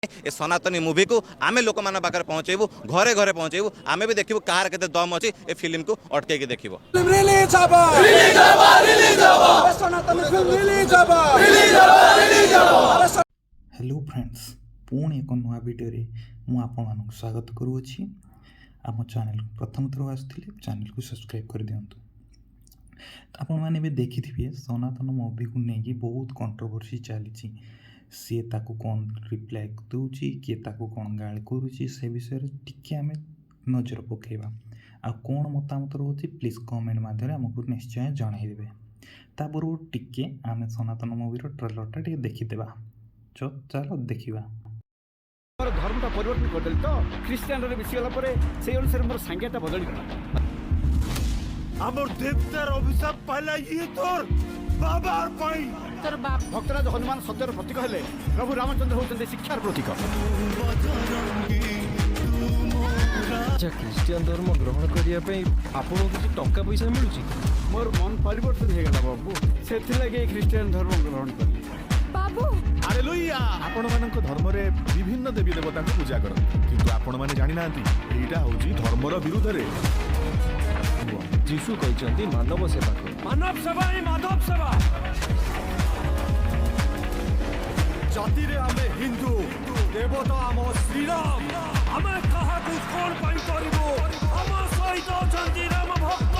ए सनातनी मूवी को आमे लोक मान पाखरे पहुंचेबू घरे घरे पहुंचेबू आमे भी देखिबू कार केते दम अछि ए फिल्म को अटके के देखिबो रिलीज हबा सनातनी फिल्म रिलीज हबा हेलो फ्रेंड्स पुणी एक नुआ वीडियो रे मु आपण मानक स्वागत करूछि आम चैनल प्रथम थर आसथिले चैनल को सब्सक्राइब कर दियंतु आपण माने भी देखिथिबे सनातन मूवी को नेकी बहुत कंट्रोवर्सी चली सी ताकू कौन रिप्लाई दूची किए ताकू कौन गाली करुच्ची से विषय टिके आम नजर पकेबा आ कौन मतामत रोचे प्लीज कमेंट माध्यम आमको निश्चय जनईदेवे तापर टिके आम सनातन मूवी ट्रेलरटा टिके देखीदेबा चलो देखा धर्मटा परिवर्तन करदेली तो ख्रीस्टियान रे मिसी गला परे से अनुसार मोर संज्ञाटा बदली गला हमर देवतार अभिशाप पाला ये तोर बाबार पाई तर बाप भक्तराज हनुमान सत्यर प्रतीक हेले प्रभु रामचंद्र होचंदे शिक्षार प्रतीक अच्छा ख्रीस्टियान धर्म ग्रहण करिया पे आपन किसी टंका पैसा मिलुची मोर मन परिवर्तन हे गला बाबू सेथि लागि ख्रीस्टियान धर्म ग्रहण करली बाबू हालेलुया आपण मानक धर्म रे विभिन्न देवी देवता को पूजा करन किंतु आपण माने जानि नांती एटा होजी धर्मर विरुद्ध रे जीसु कहचंती मानव सेवा कर मानव सेवा ही माधव सेवा जाति रे आमे हिंदू देवता आम श्रीराम आमे कहा को कोन पाई करबो हम सहित अछंती राम भक्त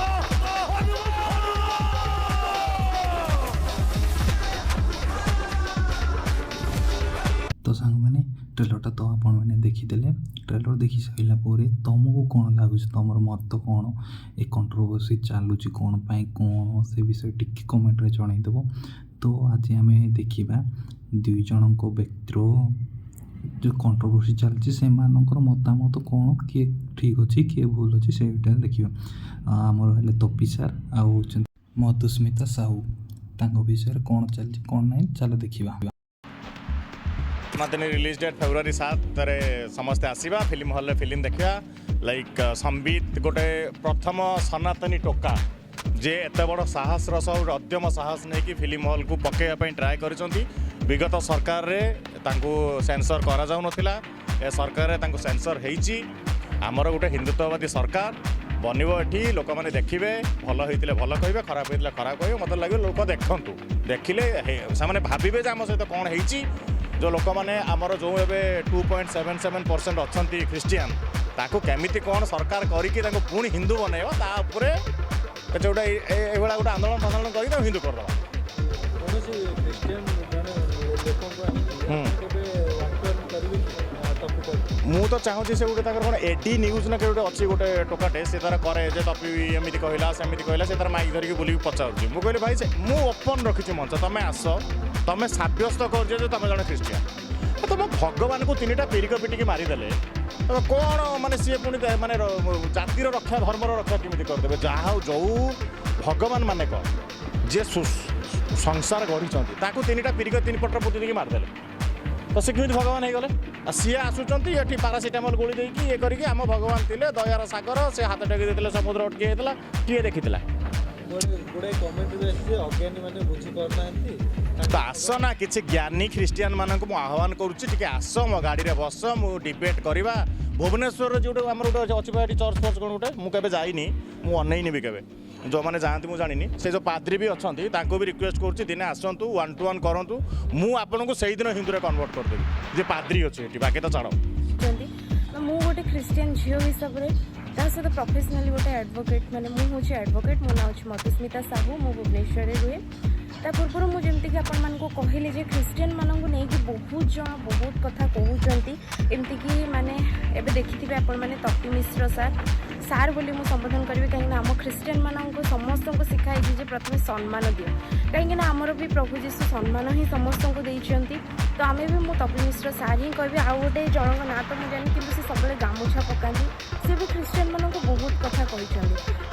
तो सांग मैंने ट्रेलरटा तो आपण मैंने देखीदेले ट्रेलर देखी सारा पर तुमको कौन लगुच तुम मत कौन ए कंट्रोवर्सी चलुची कौन पाई कौन से विषय टिके कमेंट रे जनईदेव तो आज आम देखा दुई जन व्यक्तिर जो कंट्रोवर्सी चलती से मतामत कौन किए ठीक अच्छे किए भूल अच्छे से देखिए आमर है तपी सार आउ मधुस्मिता साहू विषय कौन चलती कौन ना चलो देखा सनातनी रिलीज डेट फेब्रुआरी 7 रे समस्ते आसवा फिल्म हॉल फिल्म देखा लाइक संबित गोटे प्रथम सनातनी टोका जे एत बड़ साहस रस उद्यम साहस नहीं कि फिल्म हॉल को पकड़ापी ट्राए कर विगत सरकार रे तांको सेंसर करा जाउ नथिला ए सरकार रे तांको सेंसर हेइची आमर गोटे हिंदुत्ववादी सरकार बनब एटी लोक मैंने देखिए भल होते भल कहे खराब होता खराब कहे मतलब लगे लोक देखूँ देखिले से भावे आम सहित कौन होती जो लोक मैंने आमर जो ए 2.77% अच्छा ख्रीस्टियान ताकू केमिति कौन सरकार करके पुणी हिंदू बनइबा गोटे गोटे आंदोलन फांदोलन कर हिंदू करदे मु तो चाहूँगी से गोटे कौन एडी न्यूज ना गोटे अच्छी गोटे टोकाटे से तार करे तपी एमती कहला सेमती कहला से तार माइक धरिकी बुल पचारूँ मुझे कहली भाई से मु ओपन रखी मंच तुम आस तुम सब्यस्त कर तुम जन ख्रीस्टियान तुम भगवान को 3टा पेरिक पिटिकी मारिदेले कौन माने सी पुणी माने जातिर रक्षा धर्मर रक्षा केमी करदे जहाँ जो भगवान माने कौन जे संसार गढ़ी 3टा पेरिक 3 पटर पोती देकी मारिदेले तो से केमी भगवान हो गले सी आसुँच ये पारासीटामल गोली देकी ये करके आम भगवान थे दयार सागर से हाथ टेकी देते समुद्र अटकी होता किए देखी तो आस ना किसी ज्ञानी ख्रीस्टियान मानक आह्वान करुच्ची आस मो गाड़ी में बस मु डिबेट करवा भुवनेश्वर जो आम गोटे अच्छी चर्च फर्च कौन गोटे मुझे जाइनी मुझे अनईनी भी केवे जो मैंने जाती मुझे जानी से जो पाद्री भी अच्छा भी रिक्वेस्ट करुच्ची दिने आसतु 1-to-1 करूँ मुझे से दिन हिंदू में कन्वर्ट करदेवी जे पाद्री अच्छे बाकी तो छाड़ मु गोटे ख्रीस्टियान झील हिसाब से सहित प्रोफेशनली गोटे एडवोकेट मैंने मुझे एडवोकेट मो ना मधुस्मिता साहू मु भुवनेश्वर रुहे ता पूर्व मुझे कि आपण मानक कहली जे ख्रीस्टियान मानक नहीं कि बहुत जन बहुत कथा कहते एमती कि माने एबे देखिथिबे आपण माने तपी मिश्र सार बोली मु संबोधन करी कहीं आम ख्रीस्टियान मानक समस्त को शिखाई जे प्रथम सम्मान दियो कहीं आमर भी प्रभु जीशु सम्मान ही समस्त को देइछंती तो आम भी मु तपी मिश्र सार ही कहबी आउ गोटे जनक ना तो मुझे जानी कि से सब गामुछा पकाती से भी ख्रीस्टियान मानक बहुत कथा कहते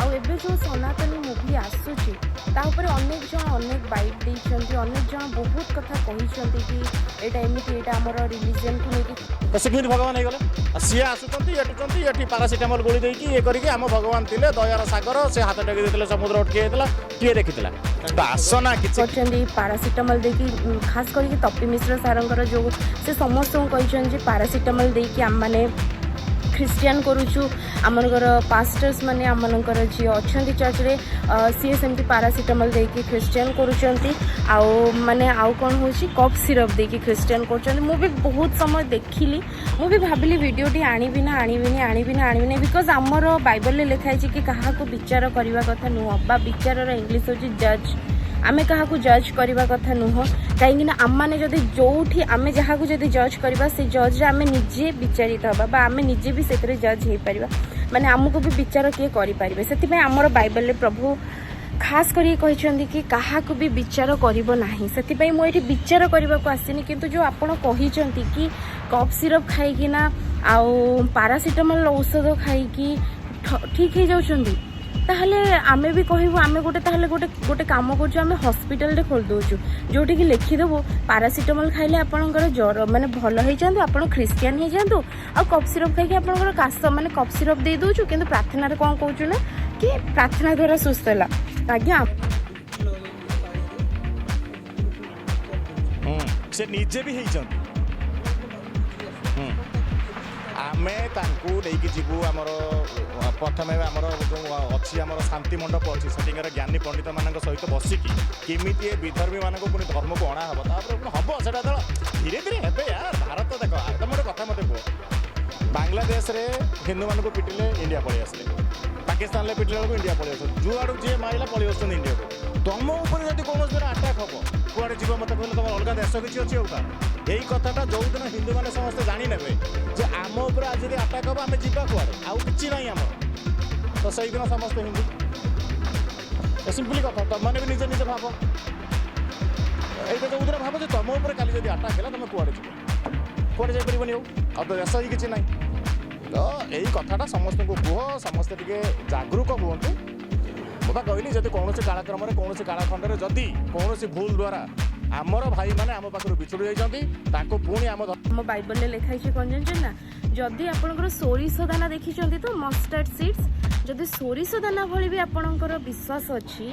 आबे जो सनातनी मूवी आसूची तापर अनेक जन अनेक बाइट देइछंती अनेक जन बहुत कथा कहते कि एटा एमती एटा आमर रिलीजन को लेकिन तो से केମିତି भगवान ହେଇଗଲେ सी आसुचंती एटुचंती एठी पारासिटामोल गोली देकी ये करके आम भगवान थिले दयार सागर से हाथ टेकी देथिले समुद्र अटकी हेतला किए देखिथिला तो आसना किछि कहते पारासिटामल देकी खास करके तपी मिश्र सारंकर जो से समस्त कहते पारासिटामल देकी आम मैंने ख्रिस्टियान करुचु आमनकर पास्टर्स माने आमनकर जी अच्छा चर्च रे सी सेमती पारासिटामल देकी ख्रिस्टियान करुचंती आउ माने आउ कौन होची कफ सिरप देकी ख्रिस्टियान करचंती मु भी बहुत समय देखिली मु भी भाबिली वीडियोटी आनिबी ना बिकॉज आमर बाइबल ले लिखा है कि कहा को विचार करबा कथा नुह बा विचार रो इंग्लिश होची जज आमे कहा को जज करबा कथा नुह कहीं आम मैंने जदि जोठी आमे जहाँ को जदि जज करबा से जज रे आमे निजे विचारित हबा बा आमे निजे भी सेतरे जज हे परिबा माने हमको भी विचार किए करि परिबे सेति आमर बाइबल रे प्रभु खास करी कहते कि कहा को भी विचार करिबो नाही सेति मु एठी विचार करबा को आसिनी किंतु जो आपण कहिचंती कि कफ सिरप खाइकी ना आउ पारासिटामोल औषध खाइकी ठीक हो जाउचंदी ताहले आमे भी कहबो आमे गोटे ताहले गोटे काम करछु आमे हॉस्पिटल रे खोल दोछु जोठी कि लिखि देबो पारासिटामोल खाइले आपनकर ज्वर माने भलो हे जांतु आपण ख्रिस्टियन हे जांतु आ कफ सिरप खाइके आपनकर कास माने कफ सिरप दे दोछु किंतु प्रार्थना रे कोन कहछु ना कि प्रार्थना द्वारा सुस्थ होला आज्ञा से निजे भी हे जांतु आमे तांकू लेकी जीवु आमर प्रथमे आमर जो अच्छी आमर शांति मंडप अच्छी सेटिंगर ज्ञानी पंडित मान सहित बसिकी केमिति विधर्मी मान पुणी धर्म को अणा हम हम से धीरे धीरे हे यार भारत देख तुम गोटे कथा मत कह बांग्लादेश रे हिंदू मान पिटिले इंडिया पलि आसले पाकिस्तान में पिटिला बेलू इंडिया पलि आस जुआड़ू जी मारिला पलि आस इंडिया को तुम उपर जब कौन आटाक हम कुआड़े जीव मत कहले तुम अलग देश किसी अच्छी होता यही कथाटा जो दिन हिंदू मैंने समस्ते जाने जे आम उपर आज यदि आटाक हम आम जा कुआड़े आउ कि ना आम तो से दिन समस्ते हिंदू सिंपली कथा तुम मैंने भी निजे निजे भाव ये जो दिन भाव तुम उपर काली जब आटाक है तुम कुआड़े जीव कुआड़े जापरबनी आ तो देश ही किसी ना तो यही कथाटा समस्त को कह समस्ते टे जागरूक हूँ मुझे कहली जब कौन कार्यक्रम कौन कालखंड में जदि कौन भूल द्वारा आमर भाई मैंने आम पाखर बिछुड़ी जाती पुणी आम बाइबल में लिखाई कौन जानते ना जदि आपंकर सोरिष दाना देखी तो मस्टर्ड सीड्स जदि सोरिष दाना भली भी आपंकर विश्वास अच्छी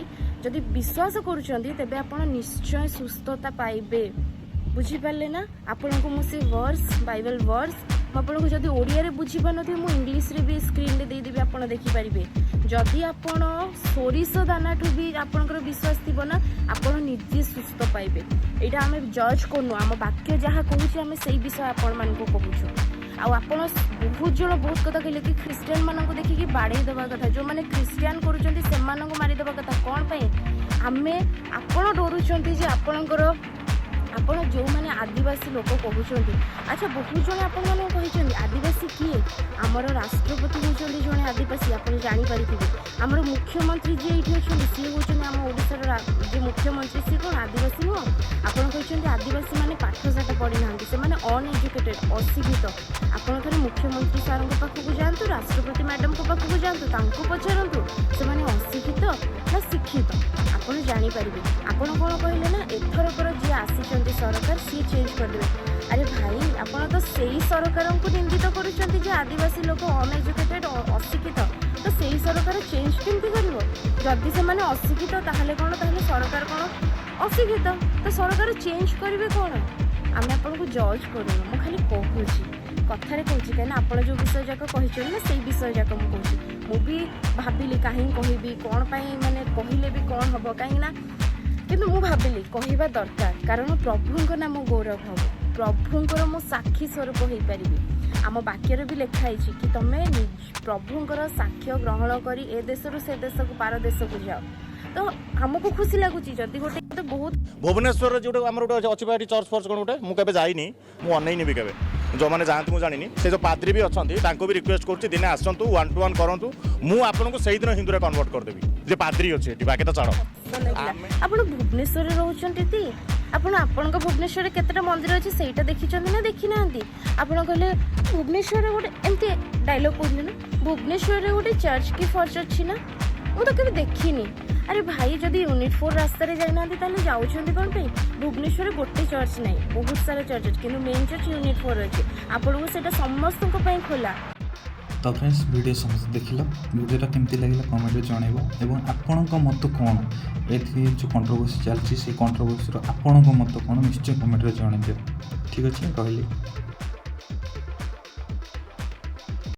जदि विश्वास करुँच तेबे आप निश्चय सुस्थता पाइबे बुझीपारे ना आपन को मुझे वर्स बाइबल वर्स आपको जब ओडिया बुझीपार नी मुझे इंग्लीश रे भी स्क्रीन रे देदेवी आप देखिपारे जदि आपण सोरिष दाना ठू भी आपंकर विश्वास थी ना आप निजे सुस्थ पाइबे यहाँ आम जज करनु आम वाक्य जहाँ कहूँ आम से विषय आपण मान को कहूँ आप बहुत जन बहुत कथा कहले कि ख्रिस्टियन मान को देखिए बाड़े देवा कथा जो मैंने ख्रिस्टियन करुँच मारिदेवा कथा कौन पाई आमे आपण डरुंच आपणकर आप जो मैंने आदिवासी लोक कहते अच्छा बहुत जन आपड़ी आदिवासी किए आमर राष्ट्रपति होती जड़े आदिवासी आप जापारे आमर मुख्यमंत्री जी ये अच्छा सी हूँ आम ओडिशार जो मुख्यमंत्री सी कौन आदिवासी नुह आप आदिवासी मैंने पाठशाठ पढ़ी ना से अनएजुकेटेड अशिक्षित आप मुख्यमंत्री सार पाखक जातु राष्ट्रपति मैडम को पाखक जातु पचारतु से अशिक्षित ना शिक्षित आप जापारे आपड़ कौन कहले ना एथरकर जी आसी सरकार सी चेंज करदे अरे भाई आप तो सही सरकार को निंदित कर आदिवासी लोक अनएजुकेटेड अशिक्षित तो सही सरकार चेंज केमती कर जदि से मैंने अशिक्षित ताहले कौन ताहले सरकार कौन अशिक्षित तो सरकार चेंज करेंगे कौन आम आपको जज करूँ मुझे खाली कहूँ कथार कहूँ कहीं आप जो विषय जाक कहते ना से विषय जाक मुझे भाविली कहीं कहबी कौन माने कहले भी कौन हम कहीं किंतु मु भाविली कहवा दरकार कारण प्रभुंक नाम गौरव हम प्रभुंकर मु साक्षी स्वरूप हो पारि आम वाक्यर भी लिखाई कि तुम प्रभुंकर साक्ष्य ग्रहण करी ए देश से देश को पार देश को जाओ तो हमको खुशी लगुच जदि गोटे बहुत भुवनेश्वर जो आम गोटे अच्छी चर्च फर्च कौन गोटे मुझे जाइनी मुझे अनैनी भी केवे जो मैंने जाती मुझे जानी से जो पाद्री भी अच्छा भी रिक्वेस्ट करुँच दिने आसतु 1 to 1 करूँ मुझे से दिन हिंदू कन्वर्ट करदेवी जो पाद्री अच्छी बाकी तो छाड़ आप भुवनेश्वर रोचती आपण भुवनेश्वर केतटा मंदिर अच्छे सहीटा देखी ना देखी ना आप कहले भुवनेश्वर गोटे एमती डायलॉग कहले ना भुवनेश्वर गोटे चर्च की फर्च अच्छी ना मुझे तो कभी देखनी अरे भाई जदि यूनिट 4 रास्ता जाना ताले जाउछंती कोन पे भुवनेश्वर गोटे चर्च नहीं बहुत सारा चर्च अछि किंतु मेन चर्च यूनिट 4 अछि आपन को सेटा समस्त को पई खोला। तो फ्रेंड्स वीडियो समस्त देखिल वीडियोटा केमती लगे कमेंट में जनइब और आपण मत कौन ये जो कंट्रोवर्सी चलती से कंट्रोवर्सी आपण मत कौन निश्चय कमेंट में जनइब। ठीक अच्छे कहली।